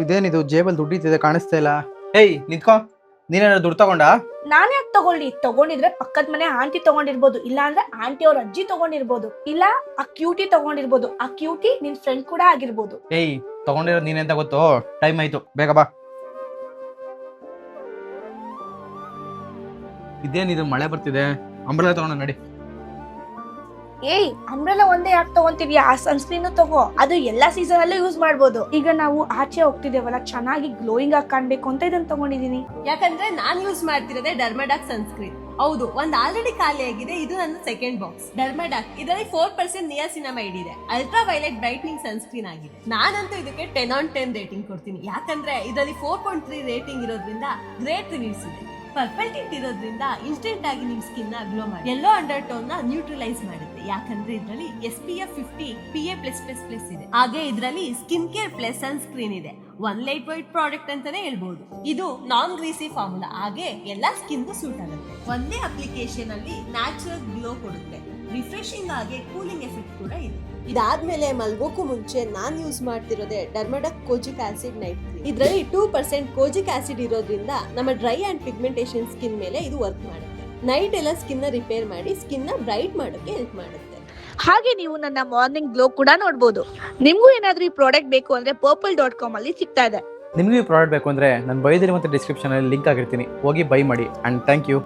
ಇದೇನಿದು ಜೇಬಲ್ ದುಡ್ಡಿತ್ತಿದೆ ಕಾಣಿಸ್ತಾ ಇಲ್ಲ. ಏಯ್ ನಿಂತ್ಕೋ, ನೀನೇನಾದ್ರು ದುಡ್ಡು ತಗೊಂಡಾ? ನಾನ್ ಯಾಕೆ ತಗೊಂಡಿದ್ರೆ ಪಕ್ಕದ ಮನೆ ಆಂಟಿ ತಗೊಂಡಿರ್ಬೋದು, ಇಲ್ಲ ಅಂದ್ರೆ ಆಂಟಿ ಅವ್ರ ಅಜ್ಜಿ ತಗೊಂಡಿರ್ಬೋದು, ಇಲ್ಲ ಆ ಕ್ಯೂಟಿ ತಗೊಂಡಿರ್ಬೋದು. ಆ ಕ್ಯೂಟಿ ನಿನ್ ಫ್ರೆಂಡ್ ಕೂಡ ಆಗಿರ್ಬೋದು. ಏಯ್ ತಗೊಂಡಿರೋದು ನೀನೆ ಅಂತ ಗೊತ್ತು, ಟೈಮ್ ಆಯ್ತು, ಬೇಗ ಬಾ. ಇದೇನಿದು ಮಳೆ ಬರ್ತಿದೆ, ಅಂಬ್ರೆಲಾ ತಗೊಂಡು ನಡಿ. ಏಯ್ ಅಂಬ್ರೆಲಾ ಒಂದೇ ಯಾಕೆ ತಗೊಂತಿದ್ಯಾ? ಆ ಸನ್ಸ್ಕ್ರೀನ್ ತಗೋ, ಅದು ಎಲ್ಲಾ ಸೀಸನ್ ಅಲ್ಲೂ ಯೂಸ್ ಮಾಡ್ಬೋದು. ಈಗ ನಾವು ಆಚೆ ಹೋಗ್ತಿದ್ದೇವಲ್ಲ, ಚೆನ್ನಾಗಿ ಗ್ಲೋಯಿಂಗ್ ಆಗಿ ಕಾಣ್ಬೇಕು ಅಂತ ಇದನ್ನ ತಗೊಂಡಿದೀನಿ. ಯಾಕಂದ್ರೆ ನಾನ್ ಯೂಸ್ ಮಾಡ್ತಿರೋದೇ ಡರ್ಮಾಡಾಕ್ ಸನ್ಸ್ಕ್ರೀನ್. ಹೌದು, ಒಂದ್ ಆಲ್ರೆಡಿ ಖಾಲಿ ಆಗಿದೆ, ಇದು ನನ್ನ ಸೆಕೆಂಡ್ ಬಾಕ್ಸ್. ಡರ್ಮಾಡಾಕ್ ಇದರಲ್ಲಿ 4% ನಿಯಾಸಿನಮೈಡ್ ಇದೆ, ಅಲ್ಟ್ರಾ ವೈಲೆಟ್ ಬ್ರೈಟ್ನಿಂಗ್ ಸನ್ಸ್ಕ್ರೀನ್ ಆಗಿದೆ. ನಾನಂತೂ ಇದಕ್ಕೆ 10/10 ರೇಟಿಂಗ್ ಕೊಡ್ತೀನಿ. ಯಾಕಂದ್ರೆ ಇದರಲ್ಲಿ 4.3 ರೇಟಿಂಗ್ ಇರೋದ್ರಿಂದ ಗ್ರೇಟ್ ರಿವ್ಯೂಸ್ ಇದೆ. ಪರ್ಪಲ್ ಟಿಂಟ್ ಇರೋದ್ರಿಂದ ಇನ್ಸ್ಟೆಂಟ್ ಆಗಿ ನಿಮ್ ಸ್ಕಿನ್ ನ ಗ್ಲೋ ಮಾಡಿ ಯೆಲ್ಲೋ ಅಂಡರ್ ಟೋನ್ ನ ನ್ಯೂಟ್ರಲೈಸ್ ಮಾಡುತ್ತೆ. ಯಾಕಂದ್ರೆ ಇದರಲ್ಲಿ SPF 50 PA+++ ಇದೆ. ಹಾಗೆ ಇದರಲ್ಲಿ ಸ್ಕಿನ್ ಕೇರ್ ಪ್ಲಸ್ ಸನ್ಸ್ಕ್ರೀನ್ ಇದೆ. ಒನ್ ಲೈಟ್ ವೈಟ್ ಪ್ರಾಡಕ್ಟ್ ಅಂತಾನೆ ಹೇಳ್ಬಹುದು. ಇದು ನಾನ್ ಗ್ರೀಸಿ ಫಾರ್ಮುಲಾ, ಹಾಗೆ ಎಲ್ಲಾ ಸ್ಕಿನ್ ಸೂಟ್ ಆಗುತ್ತೆ. ಒಂದೇ ಅಪ್ಲಿಕೇಶನ್ ಅಲ್ಲಿ ನ್ಯಾಚುರಲ್ ಗ್ಲೋ ಕೊಡುತ್ತೆ. ರಿಫ್ರೆಶಿಂಗ್ ಆಗಿ ಕೂಲಿಂಗ್ ಎಫೆಕ್ಟ್ ಕೂಡ ಇದೆ. ಇದಾದ್ಮೇಲೆ ಮಲ್ಗೋಕು ಮುಂಚೆ ನಾನ್ ಯೂಸ್ ಮಾಡ್ತಿರೋದೇ ಡರ್ಮಾಡಾಕ್ ಕೋಜಿಕ್ ಆಸಿಡ್ ನೈಟ್ ಕ್ರೀಮ್. ಇದರಲ್ಲಿ 2% ಕೋಜಿಕ್ ಆಸಿಡ್ ಇರೋದ್ರಿಂದ ನಮ್ಮ ಡ್ರೈ ಅಂಡ್ ಪಿಗ್ಮೆಂಟೇಶನ್ ಸ್ಕಿನ್ ಮೇಲೆ ಇದು ವರ್ಕ್ ಮಾಡುತ್ತೆ. ನೈಟ್ ಎಲ್ಲ ಸ್ಕಿನ್ ನ ರಿಪೇರ್ ಮಾಡಿ ಸ್ಕಿನ್ ನ ಬ್ರೈಟ್ ಮಾಡೋಕೆ ಹೆಲ್ಪ್ ಮಾಡುತ್ತೆ. ಹಾಗೆ ನೀವು ನನ್ನ ಮಾರ್ನಿಂಗ್ ಗ್ಲೋ ಕೂಡ ನೋಡ್ಬೋದು. ನಿಮ್ಗೂ ಏನಾದ್ರೂ ಈ ಪ್ರಾಡಕ್ಟ್ ಬೇಕು ಅಂದ್ರೆ purple.com ಅಲ್ಲಿ ಸಿಗ್ತಾ ಇದೆ. ನಿಮಗೂ ಈ ಪ್ರಾಡಕ್ಟ್ ಬೇಕು ಅಂದ್ರೆ ನಾನು ಬೈದಿರಿ ಮತ್ತು ಡಿಸ್ಕ್ರಿಪ್ಷನ್ ಅಲ್ಲಿ ಲಿಂಕ್ ಆಗಿರ್ತೀನಿ, ಹೋಗಿ ಬೈ ಮಾಡಿ. And thank you.